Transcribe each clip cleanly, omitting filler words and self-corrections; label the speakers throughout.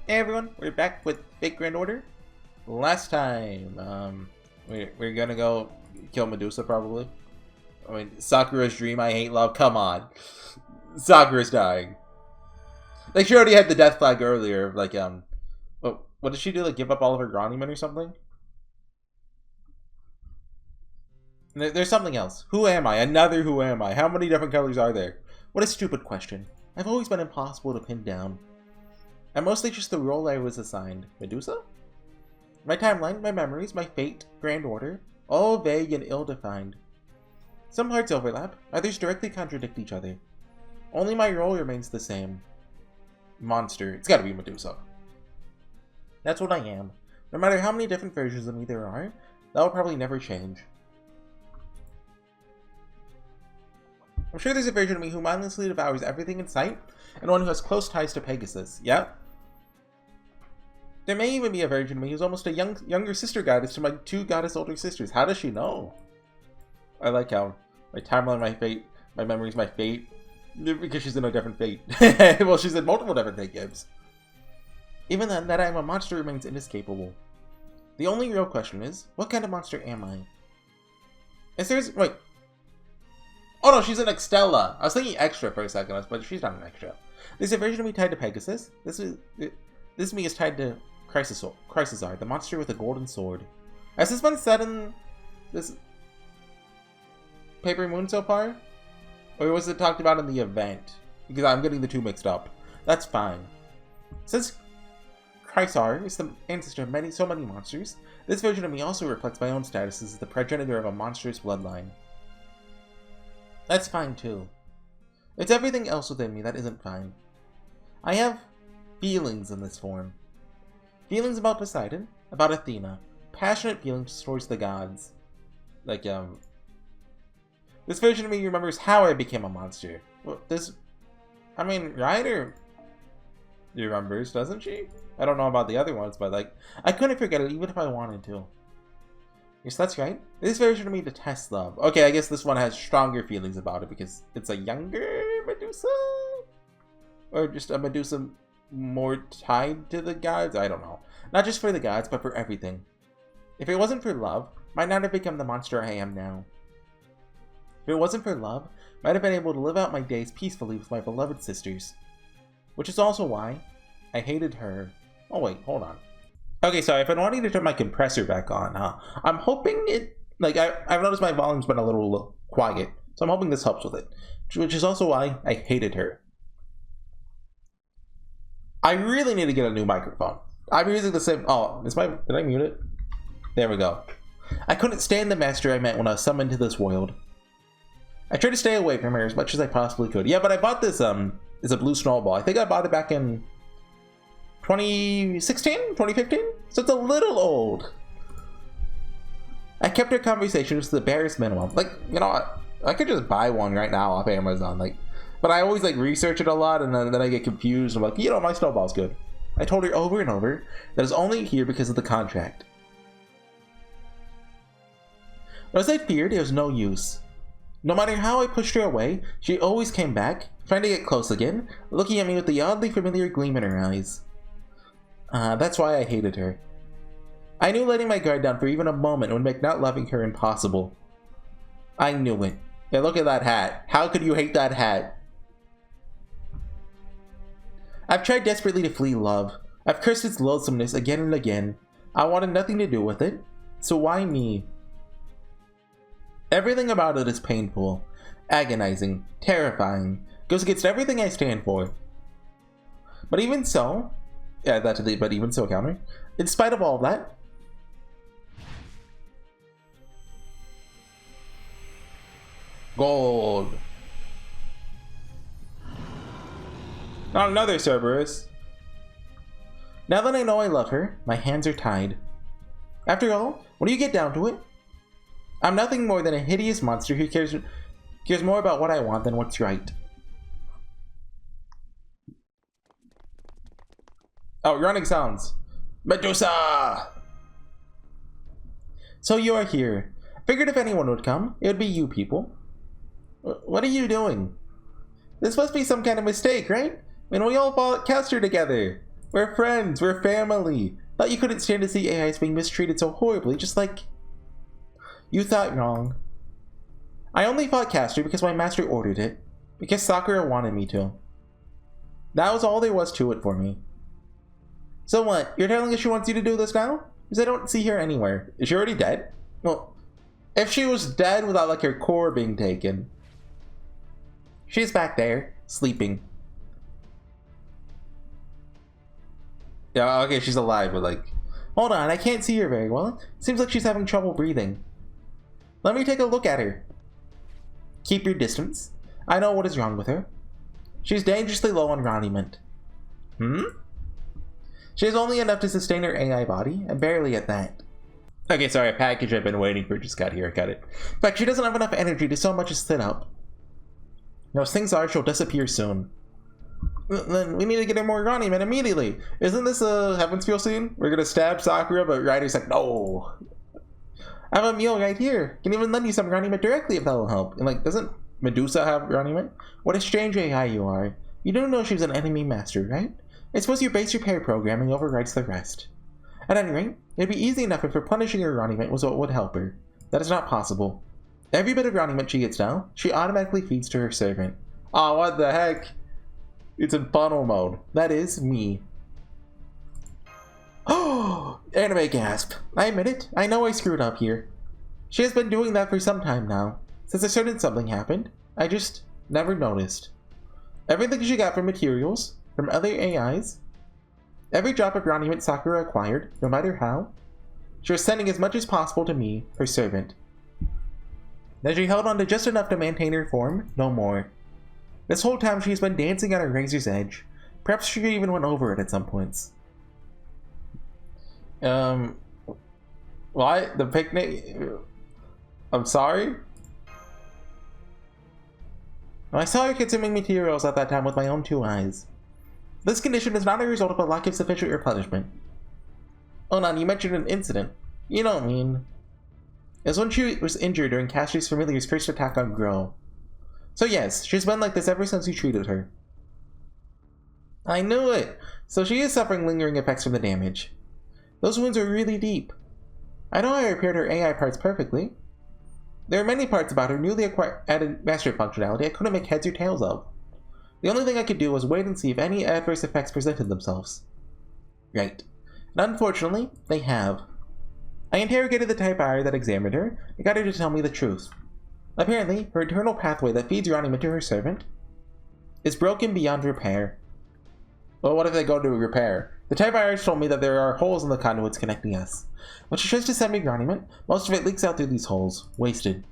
Speaker 1: Hey everyone, we're back with Fake Grand Order. Last time, we're gonna go kill Medusa probably. I mean, Sakura's dream, I hate love, come on. Sakura's dying. Like, she already had the death flag earlier, like, what did she do, like, give up all of her Grannymen or something? There's something else. Who am I? Another who am I? How many different colors are there? What a stupid question. I've always been impossible to pin down. I'm mostly just the role I was assigned. Medusa? My timeline, my memories, my fate, grand order, all vague and ill-defined. Some parts overlap, others directly contradict each other. Only my role remains the same. Monster. It's gotta be Medusa. That's what I am. No matter how many different versions of me there are, that will probably never change. I'm sure there's a version of me who mindlessly devours everything in sight, and one who has close ties to Pegasus. Yep. There may even be a version of me who's almost a younger sister goddess to my two goddess older sisters. How does she know? I like how my timeline, my fate, my memories, my fate, because she's in a different fate. Well, she's in multiple different fate games. Even then, that I am a monster remains inescapable. The only real question is, what kind of monster am I? Is there... Wait. Oh no, she's an Extella. I was thinking extra for a second, but she's not an extra. There's a version of me tied to Pegasus. This me is tied to Chrysosar, the monster with a golden sword. Has this been said in this Paper Moon so far? Or was it talked about in the event? Because I'm getting the two mixed up. That's fine. Since Chrysosar is the ancestor of so many monsters, this version of me also reflects my own status as the progenitor of a monstrous bloodline. That's fine too. It's everything else within me that isn't fine. I have feelings in this form. Feelings about Poseidon, about Athena, passionate feelings towards the gods. Like, this version of me remembers how I became a monster. Well, Ryder remembers, doesn't she? I don't know about the other ones, but like, I couldn't forget it even if I wanted to. Yes, that's right. This version of me detests love. Okay, I guess this one has stronger feelings about it because it's a younger Medusa? Or just a Medusa more tied to the gods? I don't know. Not just for the gods, but for everything. If it wasn't for love, might not have become the monster I am now. If it wasn't for love, might have been able to live out my days peacefully with my beloved sisters. Which is also why I hated her. Oh wait, hold on. Okay, sorry, I've been wanting to turn my compressor back on, huh? I'm hoping it, like, I've noticed my volume's been a little quiet, so I'm hoping this helps with it. Which is also why I hated her. I really need to get a new microphone. I'm using the same, did I mute it? There we go. I couldn't stand the master I met when I was summoned to this world. I tried to stay away from her as much as I possibly could. Yeah, but I bought this, it's a blue snowball. I think I bought it back in 2016? 2015? So it's a little old. I kept our conversations to the barest minimum. Like, you know, I could just buy one right now off Amazon. Like, but I always like research it a lot and then I get confused. I'm like, you know, my snowball's good. I told her over and over that it's only here because of the contract. But as I feared, it was no use. No matter how I pushed her away, she always came back, trying to get close again, looking at me with the oddly familiar gleam in her eyes. That's why I hated her. I knew letting my guard down for even a moment would make not loving her impossible. I knew it. Yeah, look at that hat. How could you hate that hat? I've tried desperately to flee love. I've cursed its loathsomeness again and again. I wanted nothing to do with it. So why me? Everything about it is painful, agonizing, terrifying, goes against everything I stand for. But even so, but even so counter, in spite of all of that, gold. Not another Cerberus. Now that I know I love her, my hands are tied. After all, when you get down to it, I'm nothing more than a hideous monster who cares more about what I want than what's right. Oh, running sounds. Medusa! So you are here. Figured if anyone would come, it would be you people. What are you doing? This must be some kind of mistake, right? I mean, we all fought Castor together. We're friends. We're family. Thought you couldn't stand to see AIs being mistreated so horribly, just like... You thought wrong. I only fought Caster because my master ordered it. Because Sakura wanted me to. That was all there was to it for me. So what? You're telling us she wants you to do this now? Because I don't see her anywhere. Is she already dead? Well, if she was dead without like her core being taken. She's back there, sleeping. Yeah, okay, she's alive, but like... Hold on, I can't see her very well. Seems like she's having trouble breathing. Let me take a look at her. Keep your distance. I know what is wrong with her. She's dangerously low on Roniment. She has only enough to sustain her AI body, and barely at that. Okay, sorry, a package I've been waiting for just got here, I got it. In fact, she doesn't have enough energy to so much as sit up. As things are, she'll disappear soon. Then we need to get her more Roniment immediately. Isn't this a Heaven's Feel scene? We're gonna stab Sakura, but Ryder's like, no. I have a meal right here. Can even lend you some Roniment directly if that'll help. And like, doesn't Medusa have Roniment? What a strange AI you are. You don't know she's an enemy master, right? I suppose your base repair programming overrides the rest. At any rate, it'd be easy enough if replenishing her Roniment was what would help her. That is not possible. Every bit of Roniment she gets now, she automatically feeds to her servant. Aw, what the heck? It's in funnel mode. That is me. Oh, anime gasp. I admit it. I know I screwed up here. She has been doing that for some time now. Since a certain something happened, I just never noticed. Everything she got from materials, from other AIs, every drop of Roniment Sakura acquired, no matter how, she was sending as much as possible to me, her servant. Then she held on to just enough to maintain her form, no more. This whole time she's been dancing on a razor's edge. Perhaps she even went over it at some points. Why? The picnic? I'm sorry? I saw her consuming materials at that time with my own 2 eyes. This condition is not a result of a lack of sufficient replenishment. Oh, no, you mentioned an incident. You don't mean... It was when she was injured during Caster's Familiar's first attack on Grow. So yes, she's been like this ever since you treated her. I knew it! So she is suffering lingering effects from the damage. Those wounds are really deep. I know I repaired her AI parts perfectly. There are many parts about her newly added master functionality I couldn't make heads or tails of. The only thing I could do was wait and see if any adverse effects presented themselves. Right. And unfortunately, they have. I interrogated the typewriter that examined her and got her to tell me the truth. Apparently, her internal pathway that feeds Roniment to her servant is broken beyond repair. Well, what if they go to repair? The typewriter told me that there are holes in the conduits connecting us. When she tries to send me Roniment, most of it leaks out through these holes, wasted.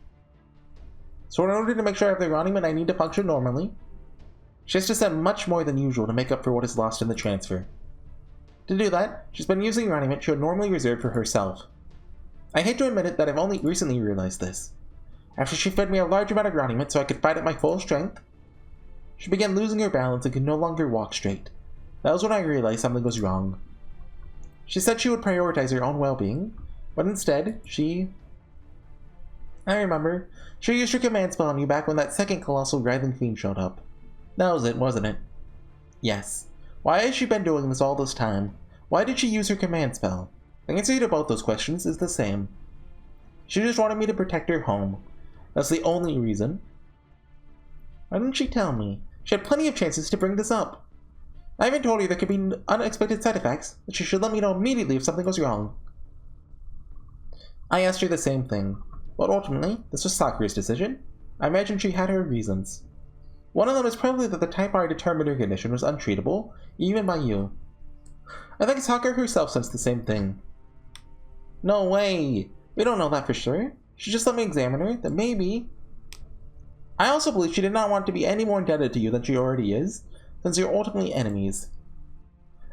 Speaker 1: So in order to make sure I have the Roniment I need to function normally, she has to send much more than usual to make up for what is lost in the transfer. To do that, she's been using Roniment she would normally reserve for herself. I hate to admit it that I've only recently realized this. After she fed me a large amount of Roniment so I could fight at my full strength, she began losing her balance and could no longer walk straight. That was when I realized something was wrong. She said she would prioritize her own well-being, but instead, I remember. She used her command spell on you back when that second colossal writhing fiend showed up. That was it, wasn't it? Yes. Why has she been doing this all this time? Why did she use her command spell? The answer to both those questions is the same. She just wanted me to protect her home. That's the only reason. Why didn't she tell me? She had plenty of chances to bring this up. I even told her there could be unexpected side effects, that she should let me know immediately if something was wrong. I asked her the same thing, but ultimately, this was Sakura's decision. I imagine she had her reasons. One of them is probably that the typewriter determined her condition was untreatable, even by you. I think Sakura herself sensed the same thing. No way! We don't know that for sure. She just let me examine her, then maybe... I also believe she did not want to be any more indebted to you than she already is, since you're ultimately enemies.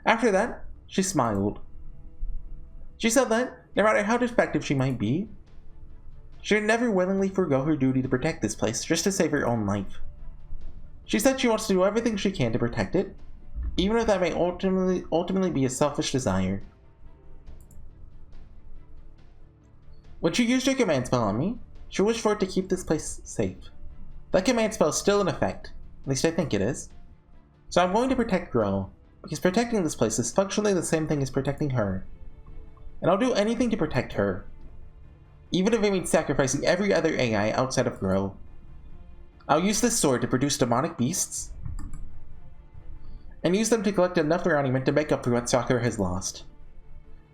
Speaker 1: After that, she smiled. She said that, no matter how defective she might be, she would never willingly forego her duty to protect this place just to save her own life. She said she wants to do everything she can to protect it, even if that may ultimately be a selfish desire. When she used her command spell on me, she wished for it to keep this place safe. That command spell is still in effect, at least I think it is. So I'm going to protect Grow. Because protecting this place is functionally the same thing as protecting her. And I'll do anything to protect her. Even if it means sacrificing every other AI outside of Grow. I'll use this sword to produce demonic beasts. And use them to collect enough Iraniment to make up for what Sakura has lost.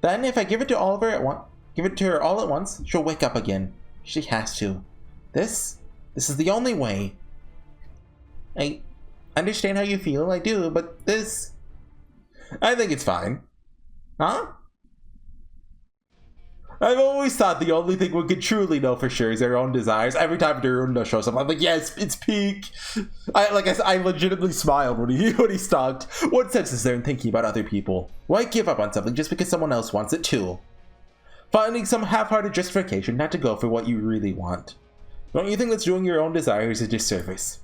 Speaker 1: Then, if I give it to her all at once, she'll wake up again. She has to. This is the only way. I understand how you feel, I do, but this... I think it's fine. Huh? I've always thought the only thing we could truly know for sure is our own desires. Every time Daruna shows up, I'm like, yes, it's peak. I legitimately smiled when he stalked. What sense is there in thinking about other people? Why give up on something just because someone else wants it too? Finding some half-hearted justification not to go for what you really want. Don't you think that's doing your own desires a disservice?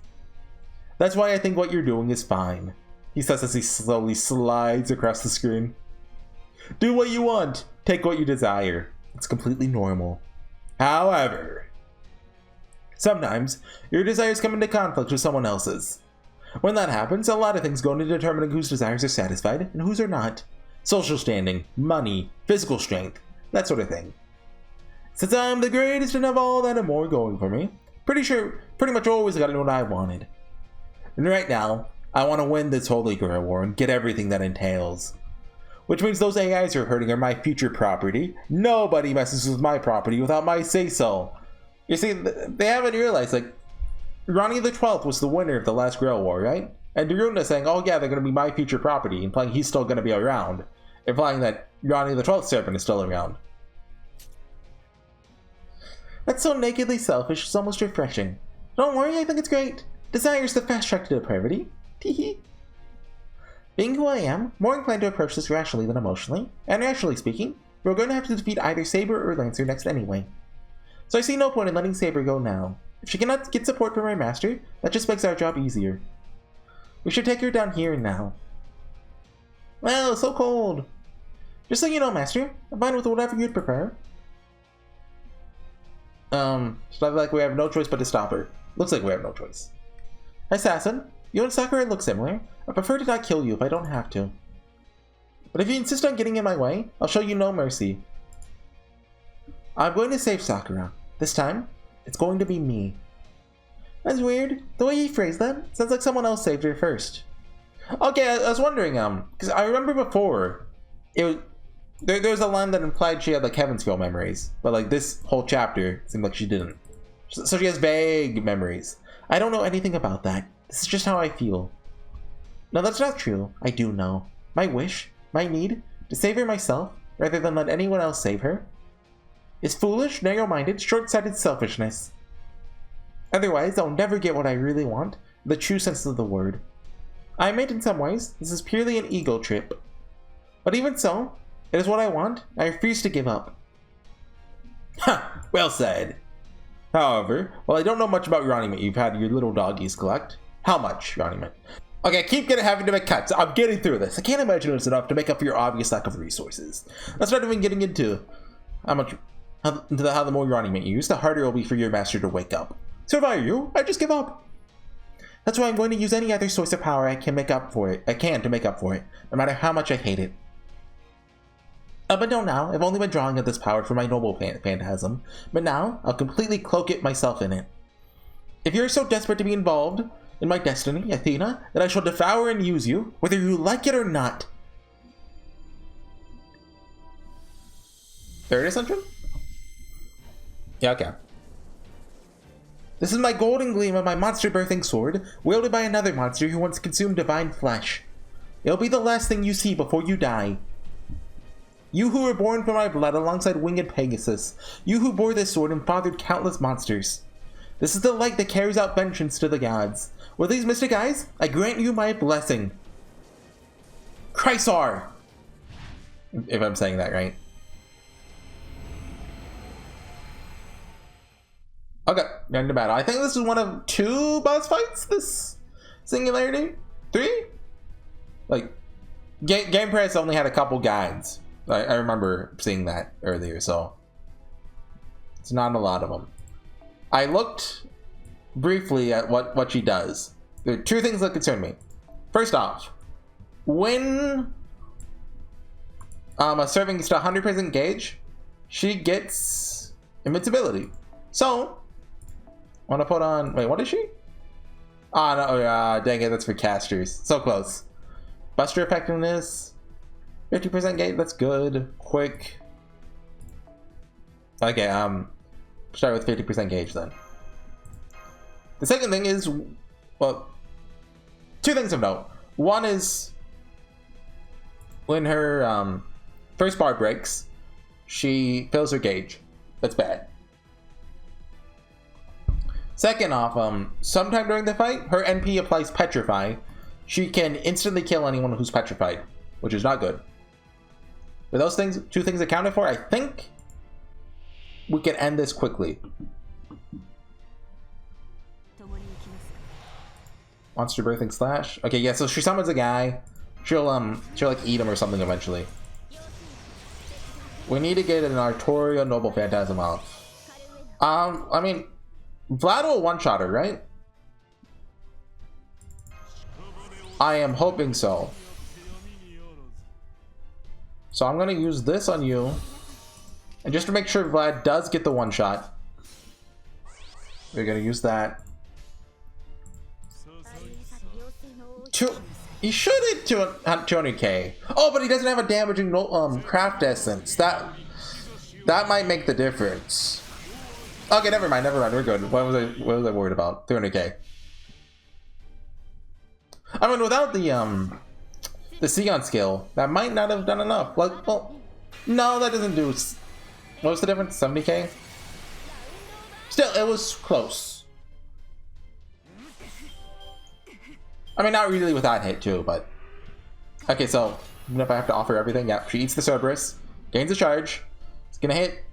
Speaker 1: That's why I think what you're doing is fine. He says as he slowly slides across the screen. Do what you want. Take what you desire. It's completely normal. However, sometimes your desires come into conflict with someone else's. When that happens, a lot of things go into determining whose desires are satisfied and whose are not. Social standing, money, physical strength, that sort of thing. Since I'm the greatest and have all that and more going for me, pretty much always got to know what I wanted. And right now, I want to win this Holy Grail War and get everything that entails. Which means those AIs you're hurting are my future property. Nobody messes with my property without my say-so. You see, they haven't realized, like, Ronnie the 12th was the winner of the last Grail War, right? And Daruna saying, oh yeah, they're going to be my future property, implying he's still going to be around. Implying that Ronnie the 12th servant is still around. That's so nakedly selfish, it's almost refreshing. Don't worry, I think it's great. Desire's the fast track to depravity. Teehee. Being who I am, more inclined to approach this rationally than emotionally, and rationally speaking, we're going to have to defeat either Saber or Lancer next anyway. So I see no point in letting Saber go now. If she cannot get support from her master, that just makes our job easier. We should take her down here and now. Well, so cold. Just so you know, Master, I'm fine with whatever you'd prefer. It's like we have no choice but to stop her. Looks like we have no choice. Assassin, you and Sakura look similar. I prefer to not kill you if I don't have to. But if you insist on getting in my way, I'll show you no mercy. I'm going to save Sakura. This time, it's going to be me. That's weird. The way you phrased that sounds like someone else saved her first. Okay, I was wondering, because I remember before, there was a line that implied she had like Heaven's Feel memories, but like this whole chapter seemed like she didn't. So she has vague memories. I don't know anything about that. This is just how I feel. No, that's not true. I do know. My wish, my need, to save her myself, rather than let anyone else save her, is foolish, narrow-minded, short-sighted selfishness. Otherwise, I'll never get what I really want, in the true sense of the word. I admit in some ways, this is purely an ego trip. But even so, it is what I want, I refuse to give up. Ha! Well said. However, while I don't know much about Iraniment you've had your little doggies collect, how much Iraniment? Okay, I keep having to make cuts. I'm getting through this. I can't imagine it's enough to make up for your obvious lack of resources. That's not even getting into how the more Iraniment you use, the harder it will be for your master to wake up. So if I were you, I'd just give up. That's why I'm going to use any other source of power I can to make up for it, no matter how much I hate it. Up until now, I've only been drawing at this power for my noble phantasm, but now I'll completely cloak it myself in it. If you're so desperate to be involved in my destiny, Athena, that I shall devour and use you, whether you like it or not. Third ascension? Yeah, okay. This is my golden gleam of my monster-birthing sword, wielded by another monster who once consumed divine flesh. It'll be the last thing you see before you die. You who were born from my blood alongside winged Pegasus. You who bore this sword and fathered countless monsters. This is the light that carries out vengeance to the gods. With these mystic eyes, I grant you my blessing. Chrysar! If I'm saying that right. Okay, going to battle. I think this is one of 2 boss fights, this Singularity? 3? Like, Game Press only had a couple guides. I remember seeing that earlier, so it's not a lot of them. I looked briefly at what she does. There are 2 things that concern me. First off, when a serving is to 100% gauge, she gets invincibility. So I want to put on, wait, what is she? Oh no, dang it, that's for casters. So close. Buster effectiveness, 50% gauge, that's good. Quick. Okay, start with 50% gauge then. The second thing is, well, two things of note. One is when her first bar breaks, she fills her gauge. That's bad. Second off, sometime during the fight, her NP applies Petrify. She can instantly kill anyone who's petrified, which is not good. With those things, two things accounted for, I think we can end this quickly. Monster birthing slash. Okay, yeah, so she summons a guy. She'll like eat him or something eventually. We need to get an Artoria Noble Phantasm out. I mean, Vlad will one-shot her, right? I am hoping so. So I'm gonna use this on you. And just to make sure Vlad does get the one-shot, we're gonna use that. He should hit 200k. Oh, but he doesn't have a damaging craft essence. That might make the difference. Okay, never mind. We're good. What was I worried about? 300k. I mean, without the Sion skill, that might not have done enough. Like, well, no, that doesn't do. What was the difference? 70k. Still, it was close. I mean, not really with that hit too, but okay. So even if I have to offer everything, yeah, she eats the Cerberus, gains a charge. It's gonna hit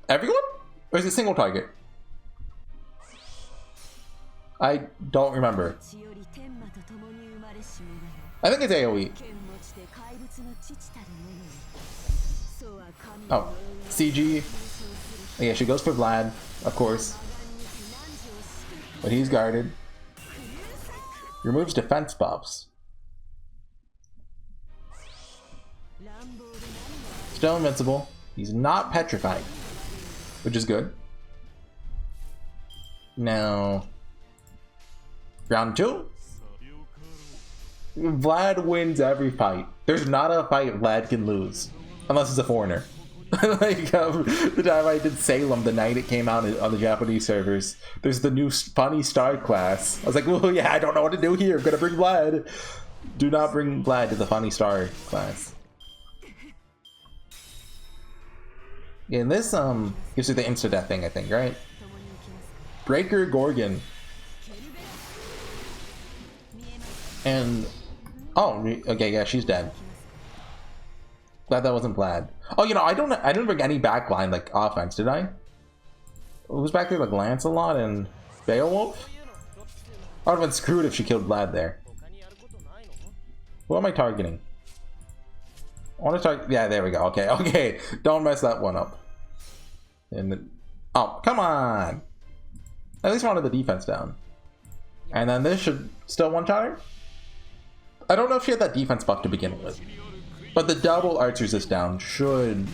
Speaker 1: everyone, or is it single target? I don't remember. I think it's AOE. Oh, CG. Yeah, she goes for Vlad, of course, but he's guarded. Removes defense buffs. Still invincible. He's not petrified, which is good. Now, round 2. Vlad wins every fight. There's not a fight Vlad can lose, unless it's a foreigner. Like the time I did Salem, the night it came out on the Japanese servers, there's the new funny star class. I was like, well, yeah, I don't know what to do here. I'm gonna bring Vlad. Do not bring Vlad to the funny star class. Yeah, and this gives you the insta death thing, I think, right? Breaker Gorgon. And oh, okay, yeah, she's dead. Glad that wasn't Vlad. Oh, you know, I didn't bring any backline like offense, did I? Who's back there, like Lancelot and Beowulf? I would have been screwed if she killed Vlad there. Who am I targeting? I want to target. Yeah, there we go. Okay, okay. Don't mess that one up. And then, oh, come on! At least wanted the defense down. And then this should still one-shot her. I don't know if she had that defense buff to begin with. But the double arts resist down should...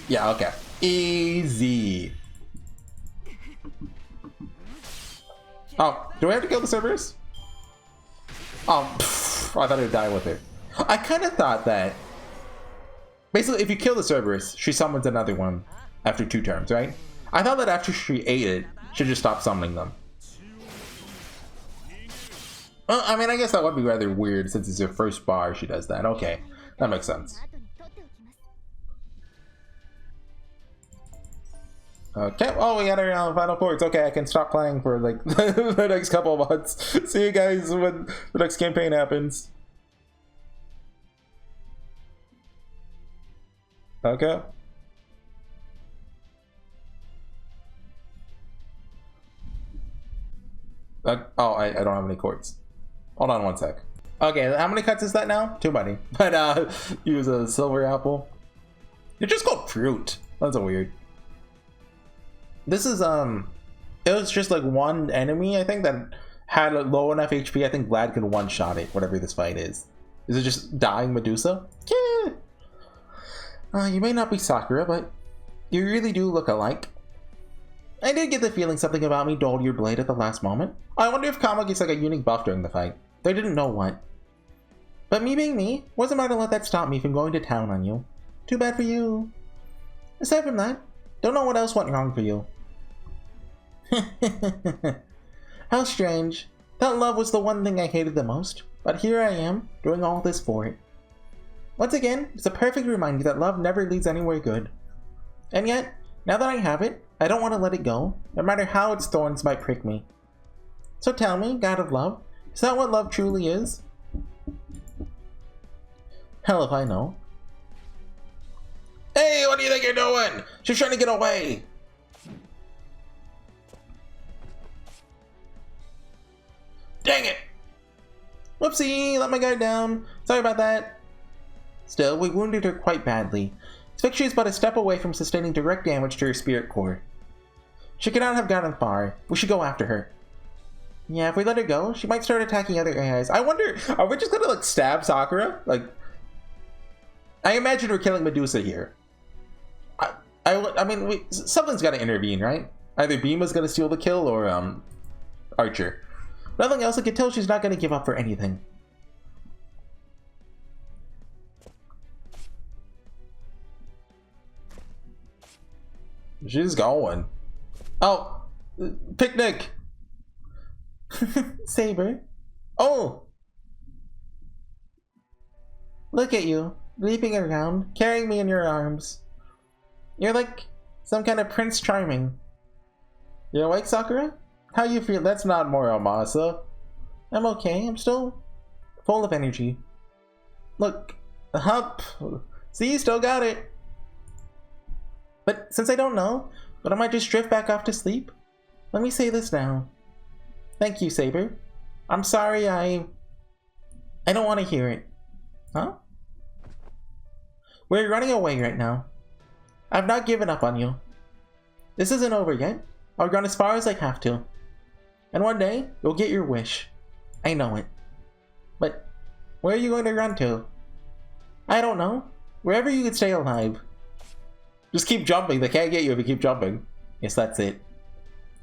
Speaker 1: Yeah, okay. Easy. Oh, do I have to kill the Cerberus? Oh, pff, I thought I'd die with it. I kind of thought that... Basically, if you kill the Cerberus, she summons another one after 2 turns, right? I thought that after she ate it, she'd just stop summoning them. Well, I mean, I guess that would be rather weird since it's her first bar she does that. Okay. That makes sense. Okay, oh, we got our final chords. Okay, I can stop playing for like the next couple of months. See you guys when the next campaign happens. Okay. Oh, I don't have any chords. Hold on one sec. Okay, how many cuts is that now? Too many. But use a silver apple. It's just called fruit. That's a weird. This is it was just like one enemy, I think, that had a low enough HP. I think Vlad can one-shot it, whatever this fight is. Is it just dying Medusa? Yeah. You may not be Sakura, but you really do look alike. I did get the feeling something about me dulled your blade at the last moment. I wonder if Kama gets like a unique buff during the fight. They didn't know what. But me being me, wasn't about to let that stop me from going to town on you. Too bad for you. Aside from that, don't know what else went wrong for you. How strange. That love was the one thing I hated the most, but here I am, doing all this for it. Once again, it's a perfect reminder that love never leads anywhere good. And yet, now that I have it, I don't want to let it go, no matter how its thorns might prick me. So tell me, God of Love, is that what love truly is? Hell if I know. Hey, what do you think you're doing? She's trying to get away! Dang it! Whoopsie, let my guard down. Sorry about that. Still, we wounded her quite badly. Asphyxia is but a step away from sustaining direct damage to her spirit core. She cannot have gotten far. We should go after her. Yeah, if we let her go, she might start attacking other AIs. I wonder, are we just gonna like stab Sakura? Like, I imagine we're killing Medusa here. I mean, something's gotta intervene, right? Either Bima's gonna steal the kill or, Archer. Nothing else, I can tell she's not gonna give up for anything. She's going. Oh, picnic. Saber. Oh, look at you, leaping around, carrying me in your arms. You're like some kind of Prince Charming. You awake, Sakura? How you feel? That's not Muramasa. I'm okay. I'm still full of energy. Look, up. See, you still got it. But since I don't know, but I might just drift back off to sleep, let me say this now. Thank you, Saber. I'm sorry I don't want to hear it. Huh? We're running away right now. I've not given up on you. This isn't over yet. I'll run as far as I have to. And one day, you'll get your wish. I know it. But where are you going to run to? I don't know. Wherever you can stay alive. Just keep jumping. They can't get you if you keep jumping. Yes, that's it.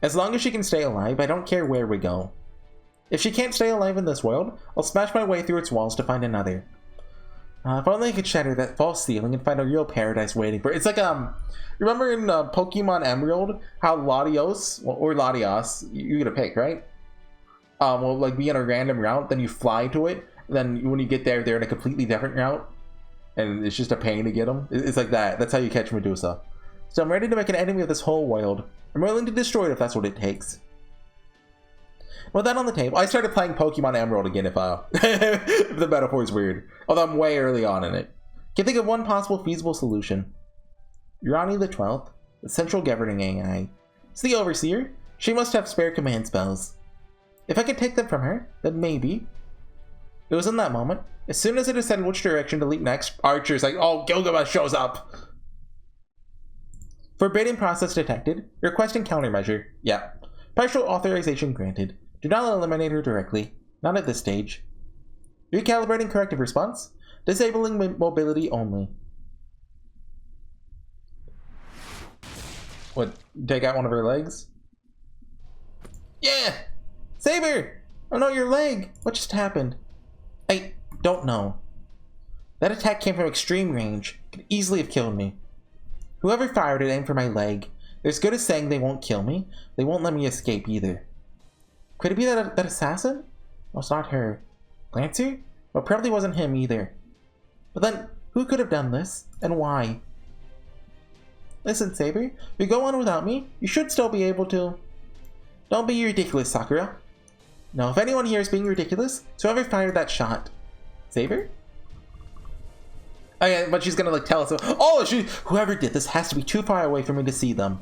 Speaker 1: As long as she can stay alive, I don't care where we go. If she can't stay alive in this world, I'll smash my way through its walls to find another. If only I could shatter that false ceiling and find a real paradise waiting for it. It's like, remember in Pokemon Emerald, how Latios, or Latios, you get a pick, right? Will like be on a random route, then you fly to it, then when you get there, they're in a completely different route, and it's just a pain to get them. It's like that. That's how you catch Medusa. So I'm ready to make an enemy of this whole world. I'm willing to destroy it if that's what it takes. With that on the table, I started playing Pokemon Emerald again if if the metaphor is weird. Although I'm way early on in it. Can think of one possible feasible solution. Urani the 12th, the central governing AI. It's the Overseer. She must have spare command spells. If I could take them from her, then maybe. It was in that moment. As soon as I decided which direction to leap next, Archer's like, oh, Gilgamesh shows up. Forbidden process detected. Requesting countermeasure. Yeah. Partial authorization granted. Do not eliminate her directly. Not at this stage. Recalibrating corrective response. Disabling mobility only. What? Take out one of her legs? Yeah! Saber! Oh no, your leg! What just happened? I don't know. That attack came from extreme range. Could easily have killed me. Whoever fired it aimed for my leg. They're as good as saying they won't kill me. They won't let me escape either. Could it be that assassin? Well, it's not her. Lancer? Well, it probably wasn't him either. But then, who could have done this? And why? Listen, Saber. If you go on without me, you should still be able to. Don't be ridiculous, Sakura. No, if anyone here is being ridiculous, it's whoever fired that shot. Saber? Oh yeah, but she's gonna like tell us. Oh, whoever did this has to be too far away for me to see them.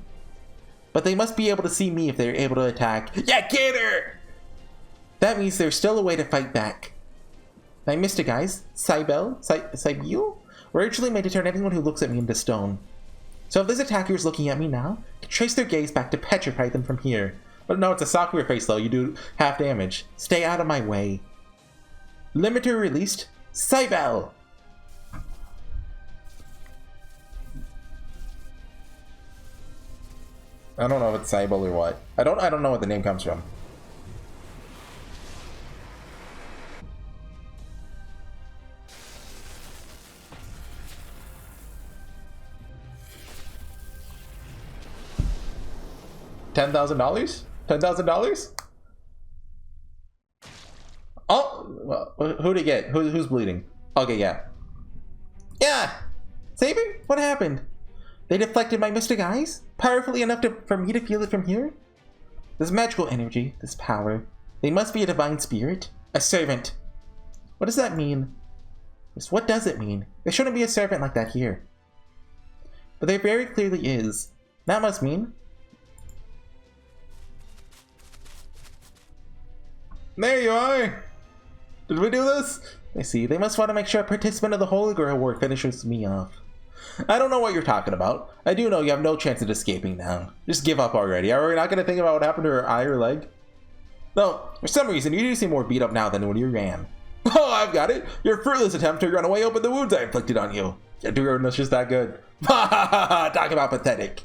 Speaker 1: But they must be able to see me if they're able to attack. Yeah, get her! That means there's still a way to fight back. I missed it, guys. Cybele? Originally made to turn everyone who looks at me into stone. So if this attacker is looking at me now, I can trace their gaze back to petrify them from here. But no, it's a Sakura face though. You do half damage. Stay out of my way. Limiter released. Cybele! I don't know if it's Cybele or what. I don't know what the name comes from. $10,000? $10,000? Oh, well, who'd he get? Who's bleeding? Okay, yeah. Yeah! Saber? What happened? They deflected my mystic eyes? Powerfully enough for me to feel it from here? This magical energy, this power, they must be a divine spirit? A servant. What does that mean? Yes, what does it mean? There shouldn't be a servant like that here. But there very clearly is. That must mean... There you are! Did we do this? I see. They must want to make sure a participant of the Holy Grail War finishes me off. I don't know what you're talking about. I do know you have no chance of escaping now. Just give up already. Are we not going to think about what happened to her eye or leg? No, for some reason you do seem more beat up now than when you ran. Oh, I've got it! Your fruitless attempt to run away opened the wounds I inflicted on you. Your endurance just that good. Ha ha ha ha! Talk about pathetic.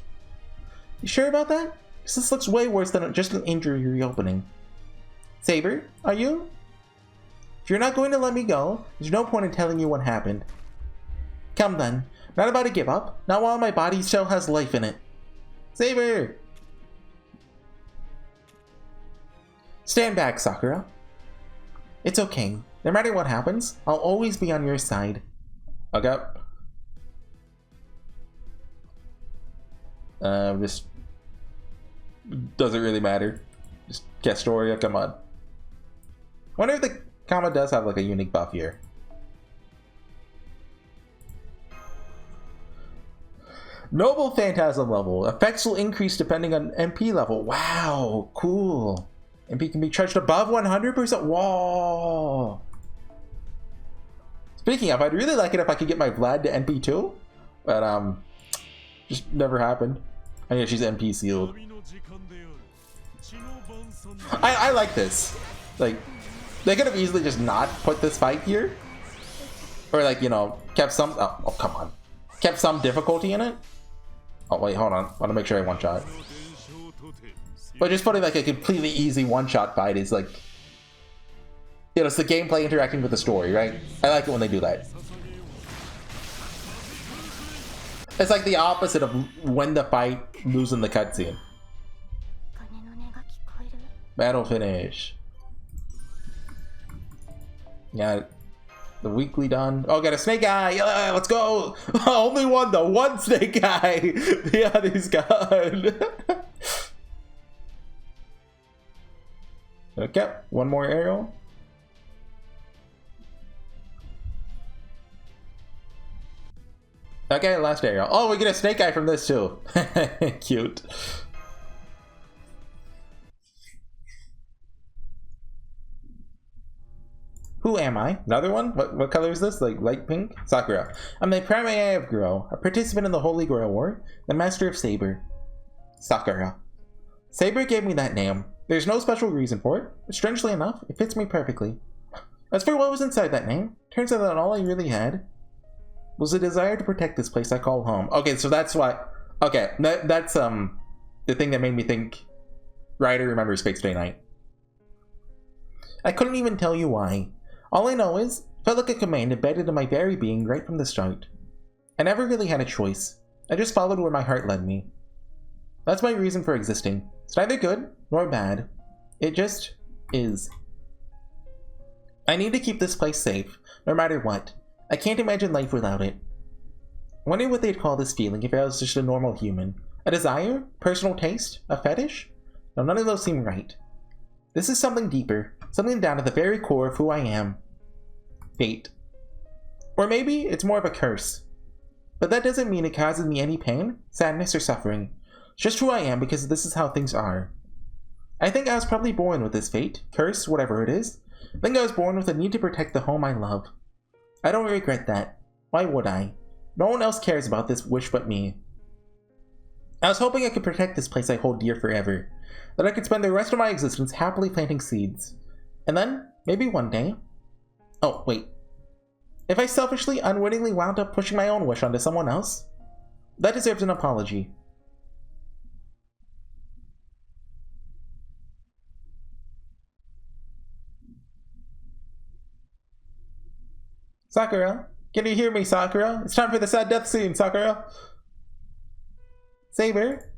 Speaker 1: You sure about that? Because this looks way worse than just an injury reopening. Saber, are you? If you're not going to let me go, there's no point in telling you what happened. Come then. Not about to give up. Not while my body still has life in it. Saber! Stand back, Sakura. It's okay. No matter what happens, I'll always be on your side. Okay. Just... doesn't really matter. Just Castoria, come on. I wonder if the Kama does have like a unique buff here. Noble Phantasm level. Effects will increase depending on MP level. Wow, cool. MP can be charged above 100%. Whoa. Speaking of, I'd really like it if I could get my Vlad to MP too. But, just never happened. I mean, she's MP sealed. I like this. Like, they could have easily just not put this fight here. Or like, you know, kept some... Oh, come on. Kept some difficulty in it. Oh, wait, hold on. I want to make sure I one-shot. But just putting like a completely easy one-shot fight is like... You know, it's the gameplay interacting with the story, right? I like it when they do that. It's like the opposite of when the fight, losing the cutscene. Battle finish. Yeah, the weekly done. Oh, got a snake eye. Yeah, let's go. Only one though. One snake eye. The other's gone. Okay, one more arrow. Okay, last arrow. Oh, we get a snake eye from this too. Cute. Who am I? Another one? What color is this? Like light pink? Sakura. I'm the prime AI of Guro, a participant in the Holy Grail War, the master of Saber. Sakura. Saber gave me that name. There's no special reason for it, but strangely enough, it fits me perfectly. As for what was inside that name, turns out that all I really had was a desire to protect this place I call home. Okay, so that's why... Okay, that's the thing that made me think Ryder remembers Fate Stay Night. I couldn't even tell you why. All I know is, it felt like a command embedded in my very being right from the start. I never really had a choice. I just followed where my heart led me. That's my reason for existing. It's neither good nor bad. It just is. I need to keep this place safe, no matter what. I can't imagine life without it. I wonder what they'd call this feeling if I was just a normal human. A desire? Personal taste? A fetish? No, none of those seem right. This is something deeper. Something down at the very core of who I am. Fate. Or maybe it's more of a curse. But that doesn't mean it causes me any pain, sadness, or suffering. It's just who I am because this is how things are. I think I was probably born with this fate, curse, whatever it is. I think I was born with a need to protect the home I love. I don't regret that. Why would I? No one else cares about this wish but me. I was hoping I could protect this place I hold dear forever. That I could spend the rest of my existence happily planting seeds. And then, maybe one day... Oh, wait. If I selfishly, unwittingly wound up pushing my own wish onto someone else, that deserves an apology. Sakura, can you hear me, Sakura? It's time for the sad death scene, Sakura. Saber,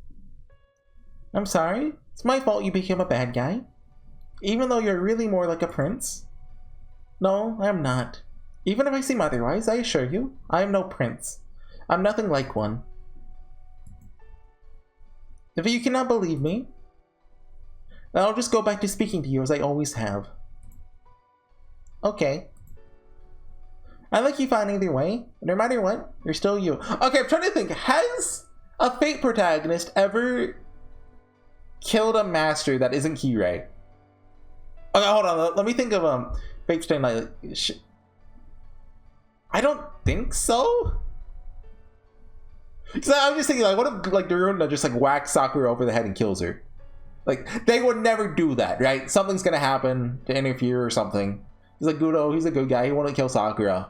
Speaker 1: I'm sorry. It's my fault you became a bad guy. Even though you're really more like a prince. No, I'm not. Even if I seem otherwise, I assure you, I am no prince. I'm nothing like one. If you cannot believe me, then I'll just go back to speaking to you as I always have. Okay. I like you fine either way. No matter what, you're still you. Okay, I'm trying to think. Has a Fate protagonist ever killed a master that isn't Kirei? Okay, hold on. Let me think of Fate Stay Night. I don't think so. Because I was just thinking, like, what if like Daruna just like whacks Sakura over the head and kills her? Like, they would never do that, right? Something's gonna happen to interfere or something. He's like, Gudo, he's a good guy. He won't kill Sakura.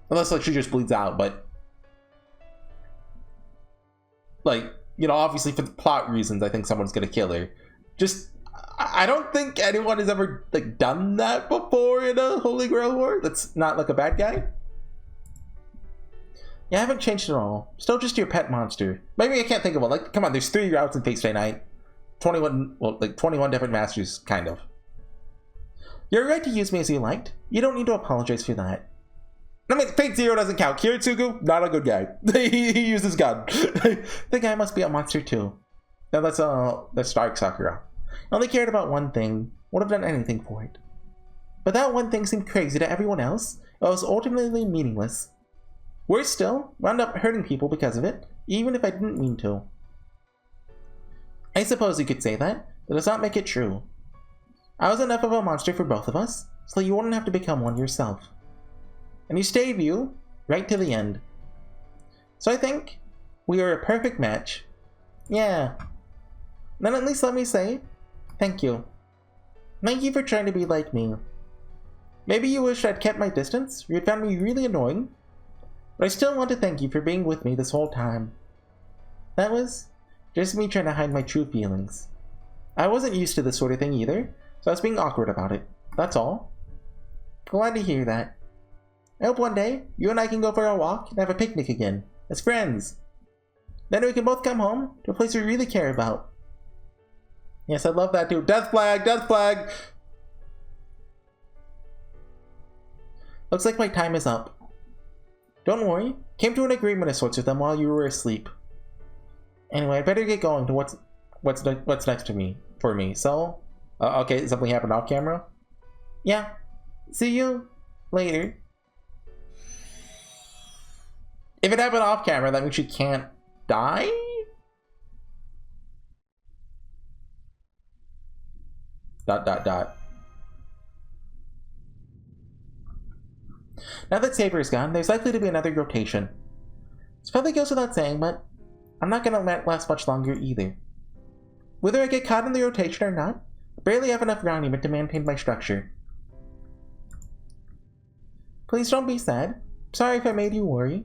Speaker 1: Unless, like, she just bleeds out, but... Like, you know, obviously for the plot reasons, I think someone's gonna kill her. Just... I don't think anyone has ever, like, done that before in a Holy Grail War. That's not, like, a bad guy. Yeah, I haven't changed at all. Still just your pet monster. Maybe I can't think of one. Like, come on, there's 3 routes in Fate Stay Night. 21, well, like, 21 different masters, kind of. You're right to use me as you liked. You don't need to apologize for that. I mean, Fate Zero doesn't count. Kiritsugu, not a good guy. he uses gun. The guy must be a monster too. Now that's Dark Sakura. I only cared about one thing. Would have done anything for it. But that one thing seemed crazy to everyone else. It was ultimately meaningless. Worse still, wound up hurting people because of it, even if I didn't mean to. I suppose you could say that. That does not make it true. I was enough of a monster for both of us, so that you wouldn't have to become one yourself. And you stayed you, right to the end. So I think we are a perfect match. Yeah. Then at least let me say, thank you. Thank you for trying to be like me. Maybe you wish I'd kept my distance, or you'd found me really annoying, but I still want to thank you for being with me this whole time. That was just me trying to hide my true feelings. I wasn't used to this sort of thing either, so I was being awkward about it. That's all. Glad to hear that. I hope one day, you and I can go for a walk and have a picnic again, as friends. Then we can both come home to a place we really care about. Yes, I love that too. Death flag! Death flag! Looks like my time is up. Don't worry, came to an agreement of sorts with them while you were asleep. Anyway, I'd better get going to what's next for me. So, okay, something happened off camera? Yeah. See you later. If it happened off camera, that means she can't die? Dot. Now that Saber is gone, there's likely to be another rotation. This probably goes without saying, but I'm not gonna last much longer either. Whether I get caught in the rotation or not, I barely have enough ground even to maintain my structure. Please don't be sad. Sorry if I made you worry.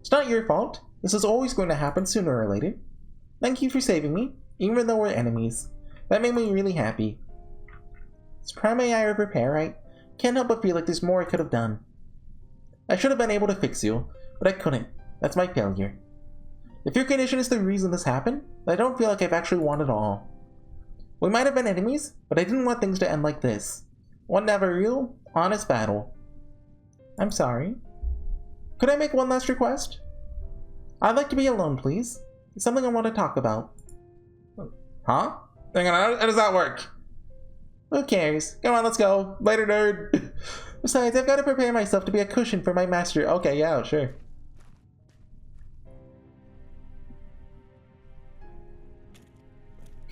Speaker 1: It's not your fault. This is always going to happen sooner or later. Thank you for saving me, even though we're enemies. That made me really happy. It's Prime AI or repair, I can't help but feel like there's more I could have done. I should have been able to fix you, but I couldn't. That's my failure. If your condition is the reason this happened, then I don't feel like I've actually won at all. We might have been enemies, but I didn't want things to end like this. I wanted to have a real, honest battle. I'm sorry. Could I make one last request? I'd like to be alone, please. It's something I want to talk about. Huh? Hang on, how does that work? Who cares? Come on, let's go. Later, nerd. Besides, I've got to prepare myself to be a cushion for my master. Okay, yeah, sure.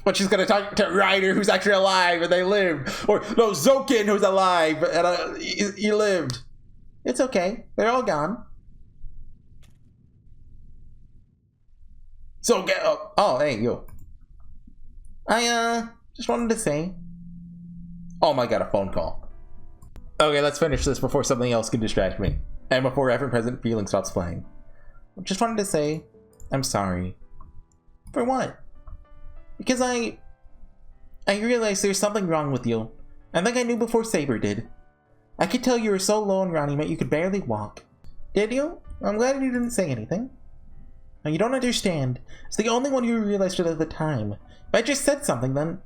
Speaker 1: But she's gonna talk to Ryder, who's actually alive and they live. Or, no, Zokin, who's alive and he lived. It's okay. They're all gone. So, oh, hey, you. I, just wanted to say. Oh my god, a phone call. Okay, let's finish this before something else can distract me. And before ever-present feeling stops playing. Just wanted to say, I'm sorry. For what? Because I realized there's something wrong with you. I think I knew before Saber did. I could tell you were so low on Ranimate you could barely walk. Did you? I'm glad you didn't say anything. Now you don't understand. It's the only one who realized it at the time. If I just said something, then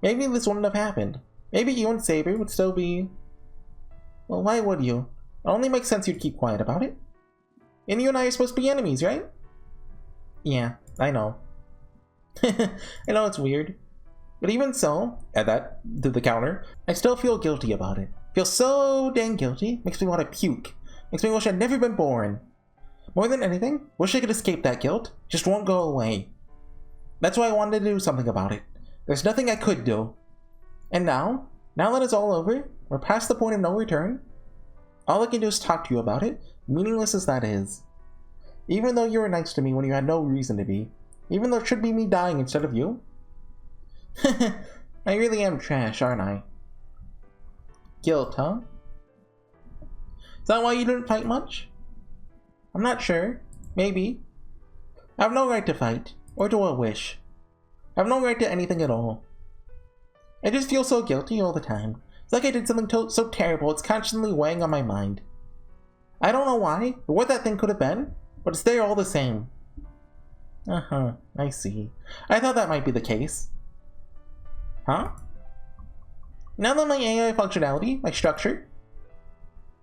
Speaker 1: maybe this wouldn't have happened. Maybe you and Saber would still be... Well, why would you? It only makes sense you'd keep quiet about it. And you and I are supposed to be enemies, right? Yeah, I know. I know it's weird. But even so, add that to the counter, I still feel guilty about it. Feel so dang guilty, makes me want to puke. Makes me wish I'd never been born. More than anything, wish I could escape that guilt. Just won't go away. That's why I wanted to do something about it. There's nothing I could do. And now that it's all over, we're past the point of no return, all I can do is talk to you about it, meaningless as that is. Even though you were nice to me when you had no reason to be, even though it should be me dying instead of you. I really am trash, aren't I? Guilt, huh? Is that why you didn't fight much? I'm not sure. Maybe. I have no right to fight, or to a wish. I have no right to anything at all. I just feel so guilty all the time. It's like I did something so terrible, it's constantly weighing on my mind. I don't know why, or what that thing could have been, but it's there all the same. Uh-huh, I see. I thought that might be the case. Huh? Now that my AI functionality, my structure,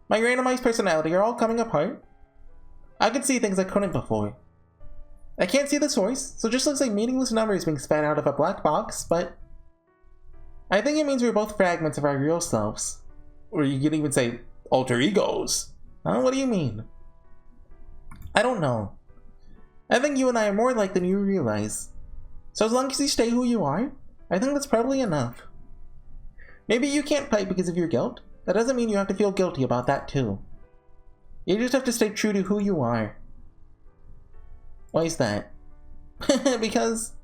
Speaker 1: my randomized personality are all coming apart, I can see things I couldn't before. I can't see the source, so it just looks like meaningless numbers being spat out of a black box, but I think it means we're both fragments of our real selves. Or you could even say alter egos. Huh? What do you mean? I don't know. I think you and I are more alike than you realize. So as long as you stay who you are, I think that's probably enough. Maybe you can't fight because of your guilt. That doesn't mean you have to feel guilty about that too. You just have to stay true to who you are. Why is that? Because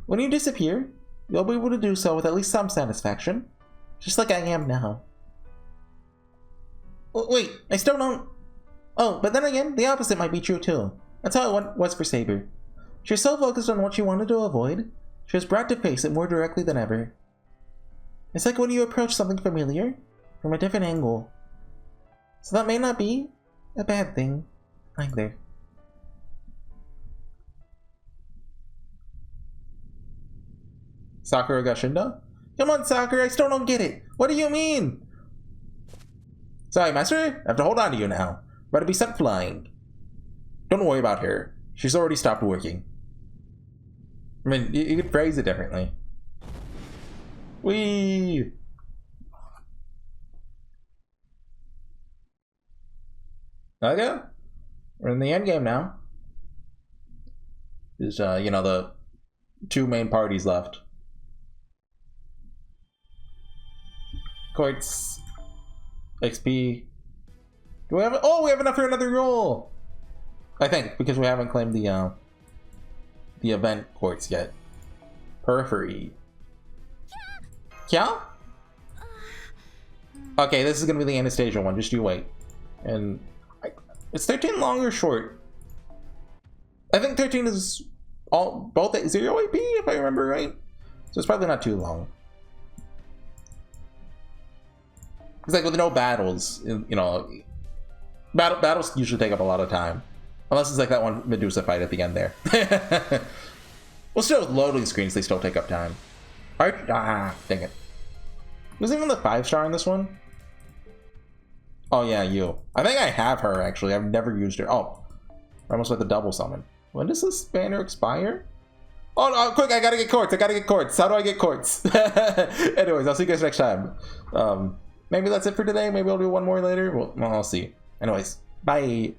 Speaker 1: when you disappear, you'll be able to do so with at least some satisfaction. Just like I am now. Wait, I still don't... Oh, but then again, the opposite might be true too. That's how it was for Saber. She was so focused on what she wanted to avoid, she was brought to face it more directly than ever. It's like when you approach something familiar from a different angle. So that may not be a bad thing either. Sakura Gashinda? Come on, Sakura, I still don't get it. What do you mean? Sorry, Master, I have to hold on to you now. About to be sent flying. Don't worry about her. She's already stopped working. I mean, you could phrase it differently. Whee! Okay. We're in the end game now. There's, you know, the two main parties left. Quartz. XP. Do we have... Oh, we have enough for another roll! I think, because we haven't claimed the event quartz yet. Periphery. Yeah? Okay, this is gonna be the Anastasia one, just you wait. And... Is 13 long or short? I think 13 is both at 0 AP, if I remember right. So it's probably not too long. It's like with no battles, you know, battles usually take up a lot of time. Unless it's like that one Medusa fight at the end there. Well, still, with loading screens, they still take up time. Dang it. Was even the 5-star in this one? Oh yeah, you. I think I have her, actually. I've never used her. Oh, I almost went the double summon. When does this banner expire? Oh, no, quick, I gotta get quartz. How do I get quartz? Anyways, I'll see you guys next time. Maybe that's it for today. Maybe I'll do one more later. Well, I'll see. Anyways, bye.